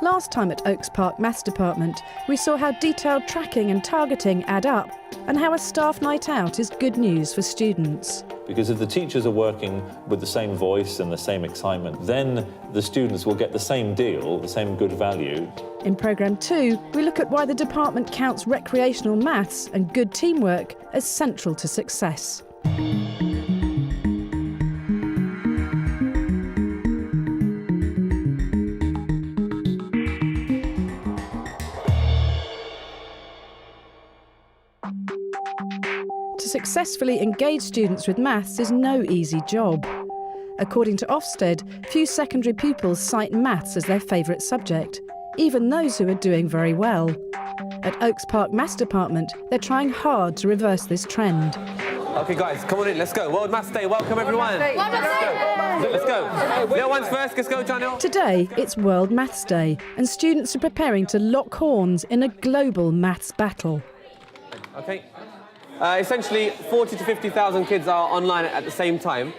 Last time at Oaks Park Maths Department, we saw how detailed tracking and targeting add up and how a staff night out is good news for students. Because if the teachers are working with the same voice and the same excitement, then the students will get the same deal, the same good value. In Programme 2, we look at why the department counts recreational maths and good teamwork as central to success. To successfully engage students with maths is no easy job. According to Ofsted, few secondary pupils cite maths as their favourite subject, even those who are doing very well. At Oaks Park Maths Department, they're trying hard to reverse this trend. OK, guys, come on in, let's go. World Maths Day, welcome everyone. Let's go. Little ones first, let's go, Janelle. Today, it's World Maths Day, and students are preparing to lock horns in a global maths battle. OK. Essentially, 40 to 50,000 kids are online at the same time,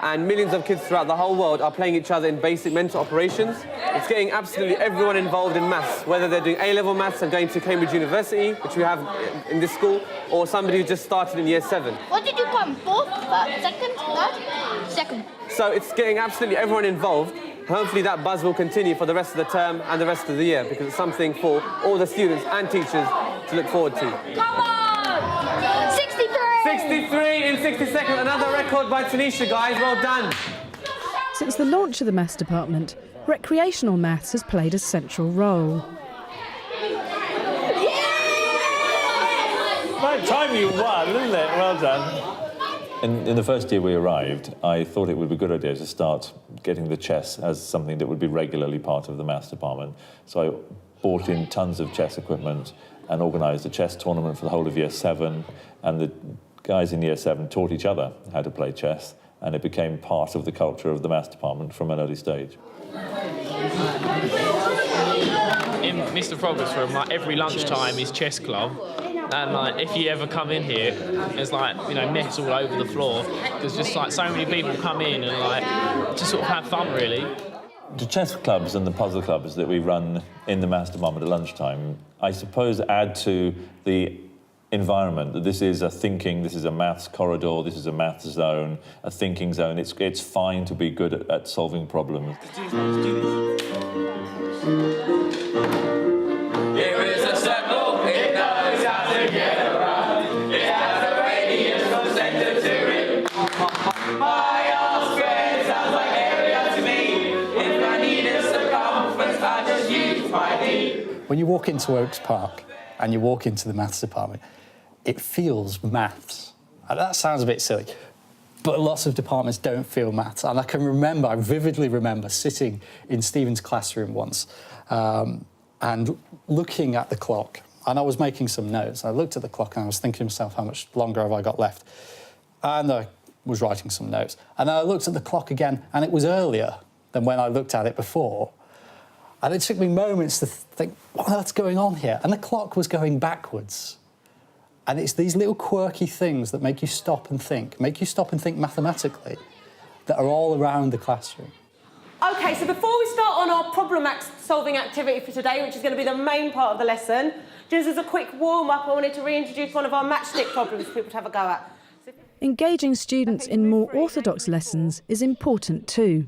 and millions of kids throughout the whole world are playing each other in basic mental operations. It's getting absolutely everyone involved in maths, whether they're doing A-level maths and going to Cambridge University, which we have in this school, or somebody who just started in year 7. What did you come? Fourth? Second? Third? Second. So it's getting absolutely everyone involved. Hopefully that buzz will continue for the rest of the term and the rest of the year, because it's something for all the students and teachers to look forward to. Come on! 63 in 60 seconds, another record by Tanisha, guys, well done. Since the launch of the Maths Department, recreational maths has played a central role. Right time you won, isn't it? Well done. In the first year we arrived, I thought it would be a good idea to start getting the chess as something that would be regularly part of the Maths Department. So I bought in tons of chess equipment and organised a chess tournament for the whole of year 7, and the guys in year 7 taught each other how to play chess, and it became part of the culture of the Maths Department from an early stage. In Mr. Progress Room, like, every lunchtime is chess club, and like, if you ever come in here, there's like, you know, mess all over the floor. There's just like so many people come in and like just sort of have fun, really. The chess clubs and the puzzle clubs that we run in the Maths Department at lunchtime, I suppose, add to the environment that this is a thinking, this is a maths corridor, this is a maths zone, a thinking zone. It's fine to be good at solving problems. Here is a circle, it knows how to get around. It has a radius from centre to rim. Pi r squared sounds like area to me. If I need a circumference, I just use my D. When you walk into Oaks Park and you walk into the Maths Department, it feels maths. And that sounds a bit silly, but lots of departments don't feel maths. And I vividly remember sitting in Stephen's classroom once and looking at the clock, and I was making some notes. I looked at the clock and I was thinking to myself, how much longer have I got left? And I was writing some notes. And then I looked at the clock again, and it was earlier than when I looked at it before. And it took me moments to think, what on earth's going on here? And the clock was going backwards. And it's these little quirky things that make you stop and think mathematically, that are all around the classroom. OK, so before we start on our problem-solving activity for today, which is going to be the main part of the lesson, just as a quick warm-up, I wanted to reintroduce one of our matchstick problems for people to have a go at. Engaging students in more orthodox lessons is important too.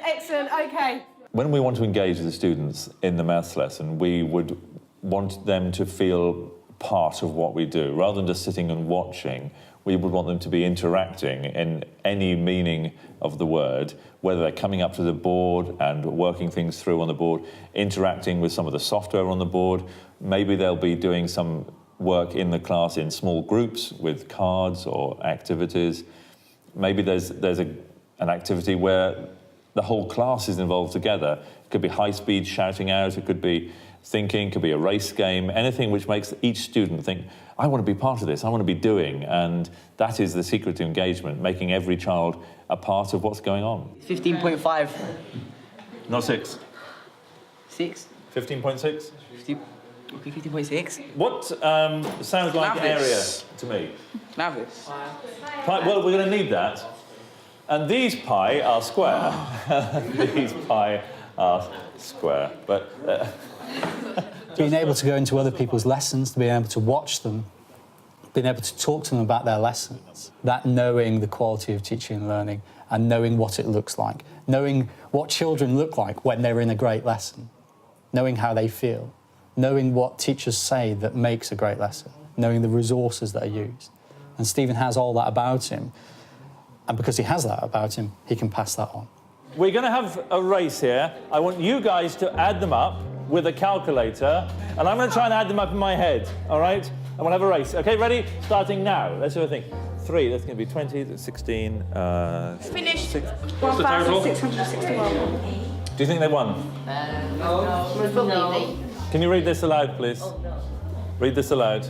Excellent, OK. When we want to engage the students in the maths lesson, we would want them to feel part of what we do. Rather than just sitting and watching, we would want them to be interacting in any meaning of the word, whether they're coming up to the board and working things through on the board, interacting with some of the software on the board. Maybe they'll be doing some work in the class in small groups with cards or activities. Maybe there's an activity where the whole class is involved together. It could be high-speed shouting out, it could be thinking, it could be a race game, anything which makes each student think, I want to be part of this, I want to be doing, and that is the secret to engagement, making every child a part of what's going on. 15.5. Not 6. 6. 15.6? Okay, 15.6. What sounds like Navis. area to me? Navis. Pi, well, we're going to need that. And these pi are square. These pi are square. But being able to go into other people's lessons, to being able to watch them, being able to talk to them about their lessons, that knowing the quality of teaching and learning and knowing what it looks like, knowing what children look like when they're in a great lesson, knowing how they feel, knowing what teachers say that makes a great lesson, knowing the resources that are used. And Stephen has all that about him. And because he has that about him, he can pass that on. we're going to have a race here. I want you guys to add them up with a calculator, and I'm going to try and add them up in my head, all right? And we'll have a race. OK, ready? Starting now. Let's have a think. 3, that's going to be 20, that's 16... Finished. what's the total? 1,661. Do you think they won? Probably. Can you read this aloud, please? Read this aloud.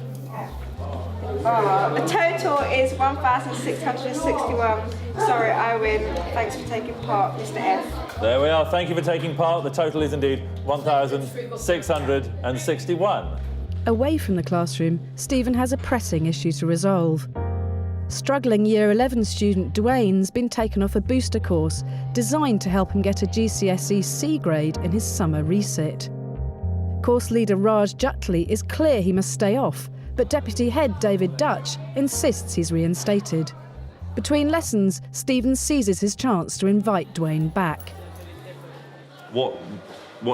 The total is 1,661. Sorry, I win. Thanks for taking part, Mr. F. There we are. Thank you for taking part. The total is indeed 1,661. Away from the classroom, Stephen has a pressing issue to resolve. Struggling Year 11 student Dwayne's been taken off a booster course designed to help him get a GCSE C grade in his summer resit. Course leader Raj Jutli is clear he must stay off, but Deputy Head David Dutch insists he's reinstated. Between lessons, Stephen seizes his chance to invite Dwayne back. What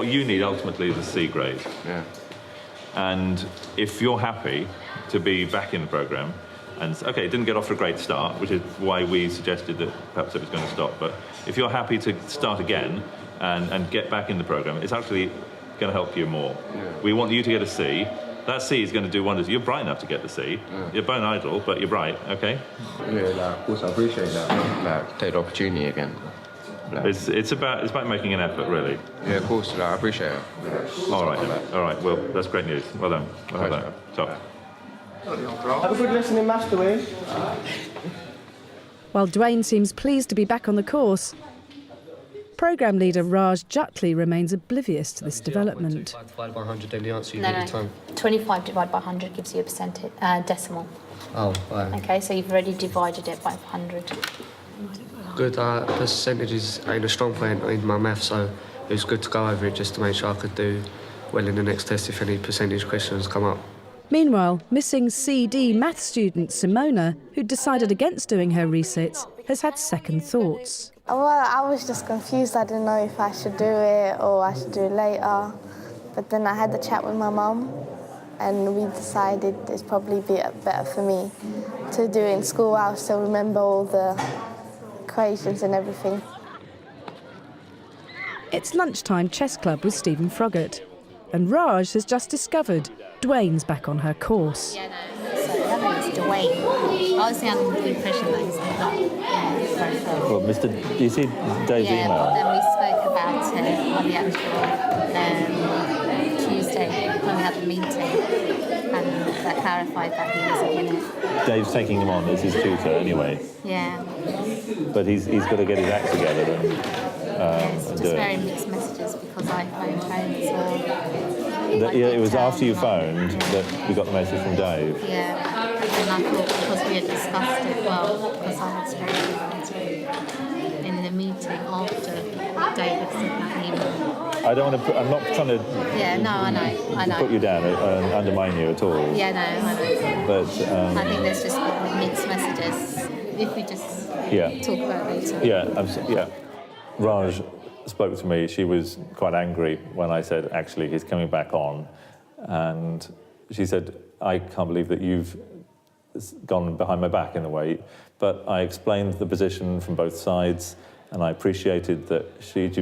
you need ultimately is a C grade. Yeah. And if you're happy to be back in the programme, and OK, it didn't get off to a great start, which is why we suggested that perhaps it was going to stop, but if you're happy to start again and get back in the programme, it's actually going to help you more. Yeah. We want you to get a C. That C is going to do wonders. You're bright enough to get the C. Yeah. You're bone idle, but you're bright, OK? Yeah, of course, I appreciate that. Take the opportunity again. It's about making an effort, really. Yeah, of course, I appreciate it. All right, all right. Well, that's great news. Well done. Well done. Top. Have a good lesson in maths, Dwayne. While Dwayne seems pleased to be back on the course, programme leader Raj Jutli remains oblivious to this development. Divided by 100, then the answer you No, give no. the time. 25 divided by 100 gives you a percentage, decimal. Oh, right. Okay, so you've already divided it by 100. Good. Percentages ain't a strong point in my maths, so it was good to go over it just to make sure I could do well in the next test if any percentage questions come up. Meanwhile, missing CD maths student Simona, who'd decided against doing her resits, has had second thoughts. Well, I was just confused. I didn't know if I should do it or I should do it later. But then I had the chat with my mum and we decided it's probably better for me to do it in school. I'll still remember all the equations and everything. It's lunchtime chess club with Stephen Froggatt. And Raj has just discovered Dwayne's back on her course. Yeah, no. So that means Dwayne. I was under the impression that he's not in his profile. Well, Mr. Do you see Dave's Yeah, email? but then we spoke about it on the actual Tuesday when we had the meeting, and that clarified that he wasn't in it. Dave's taking him on as his tutor anyway, Yeah. but he's got to get his act together and It's and just do very it. mixed messages because I phoned so. Yeah, it was after you phoned that we got the message from Dave. Yeah, and I thought because we had discussed it well, because I had spoken about it in the meeting after David sent that email. I don't want to. I'm not trying to. Yeah, no, I know. Put you down and undermine you at all. Yeah, no, I know. But I think there's just mixed messages. If we just talk about it later. Yeah. Raj spoke to me. She was quite angry when I said, actually, he's coming back on. And she said, I can't believe that you've gone behind my back in a way. But I explained the position from both sides, and I appreciated that she'd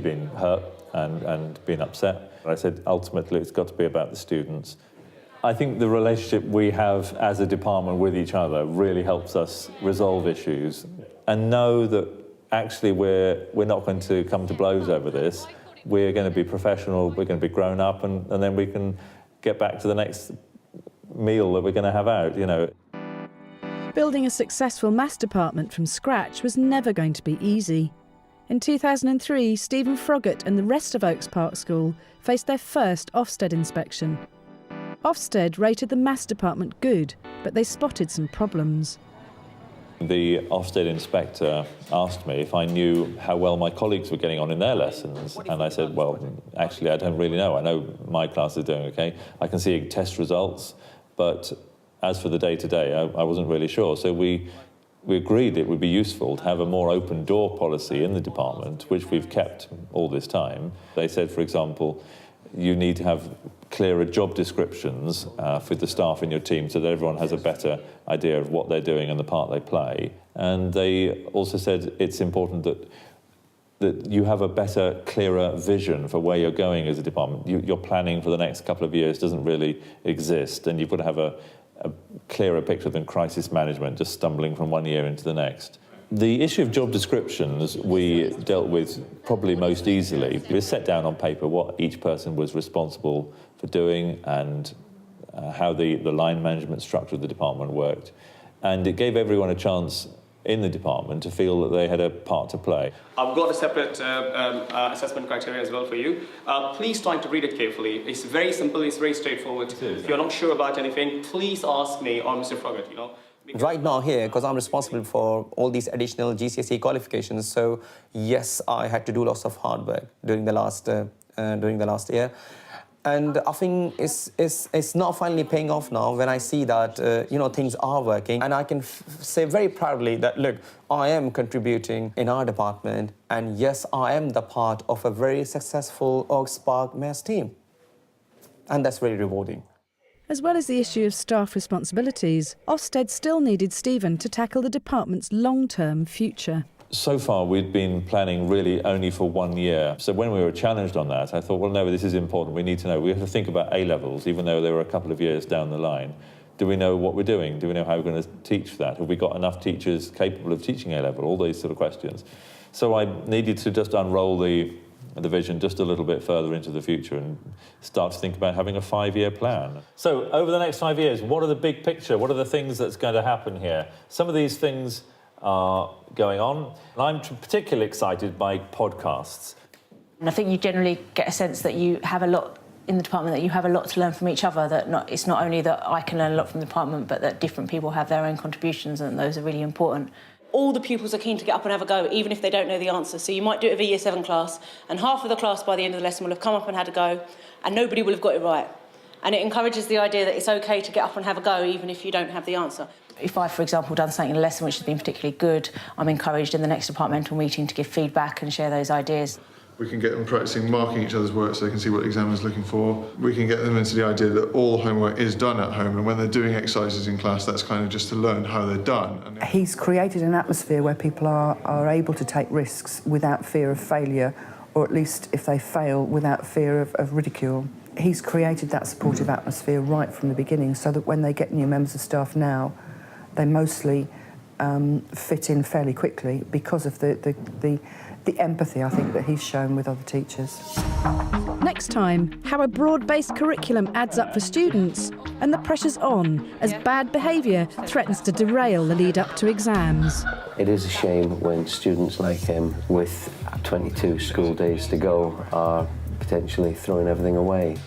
been hurt and been upset. I said, ultimately, it's got to be about the students. I think the relationship we have as a department with each other really helps us resolve issues and know that actually we're not going to come to blows over this. We're going to be professional, we're going to be grown up, and then we can get back to the next meal that we're going to have out, you know. Building a successful maths department from scratch was never going to be easy. In 2003, Stephen Froggatt and the rest of Oaks Park School faced their first Ofsted inspection. Ofsted rated the maths department good, but they spotted some problems. The Ofsted inspector asked me if I knew how well my colleagues were getting on in their lessons, and I said, well, actually, I don't really know. I know my class is doing okay. I can see test results, but as for the day-to-day, I wasn't really sure. So we agreed it would be useful to have a more open-door policy in the department, which we've kept all this time. They said, for example, you need to have clearer job descriptions for the staff in your team so that everyone has a better idea of what they're doing and the part they play. And they also said it's important that you have a better, clearer vision for where you're going as a department. Your planning for the next couple of years doesn't really exist, and you've got to have a clearer picture than crisis management, just stumbling from one year into the next. The issue of job descriptions we dealt with probably most easily. We set down on paper what each person was responsible for doing and how the line management structure of the department worked. And it gave everyone a chance in the department to feel that they had a part to play. I've got a separate assessment criteria as well for you. Please try to read it carefully. It's very simple, it's very straightforward. If you're not sure about anything, please ask me or Mr. Froggatt, you know. Right now here, because I'm responsible for all these additional GCSE qualifications, so yes, I had to do lots of hard work during the last year. And I think it's not finally paying off now when I see that, things are working. And I can say very proudly that, look, I am contributing in our department, and yes, I am the part of a very successful Oak maths team. And that's very rewarding. As well as the issue of staff responsibilities, Ofsted still needed Stephen to tackle the department's long-term future. So far, we'd been planning really only for 1 year. So when we were challenged on that, I thought, well, no, this is important. We need to know. We have to think about A-levels, even though they were a couple of years down the line. Do we know what we're doing? Do we know how we're going to teach that? Have we got enough teachers capable of teaching A-level? All these sort of questions. So I needed to just unroll the vision just a little bit further into the future and start to think about having a 5-year plan. So over the next 5 years, what are the big picture? What are the things that's going to happen here? Some of these things are going on. And I'm particularly excited by podcasts. And I think you generally get a sense that you have a lot in the department, that you have a lot to learn from each other, that it's not only that I can learn a lot from the department, but that different people have their own contributions, and those are really important. All the pupils are keen to get up and have a go, even if they don't know the answer. So you might do it with a Year 7 class, and half of the class by the end of the lesson will have come up and had a go, and nobody will have got it right. And it encourages the idea that it's OK to get up and have a go, even if you don't have the answer. If I've, for example, done something in a lesson which has been particularly good, I'm encouraged in the next departmental meeting to give feedback and share those ideas. We can get them practising marking each other's work so they can see what the examiner's looking for. We can get them into the idea that all homework is done at home, and when they're doing exercises in class, that's kind of just to learn how they're done. He's created an atmosphere where people are able to take risks without fear of failure, or at least if they fail, without fear of ridicule. He's created that supportive atmosphere right from the beginning, so that when they get new members of staff now, they mostly fit in fairly quickly because of the empathy, I think, that he's shown with other teachers. Next time, how a broad-based curriculum adds up for students and the pressure's on as bad behaviour threatens to derail the lead-up to exams. It is a shame when students like him, with 22 school days to go, are potentially throwing everything away.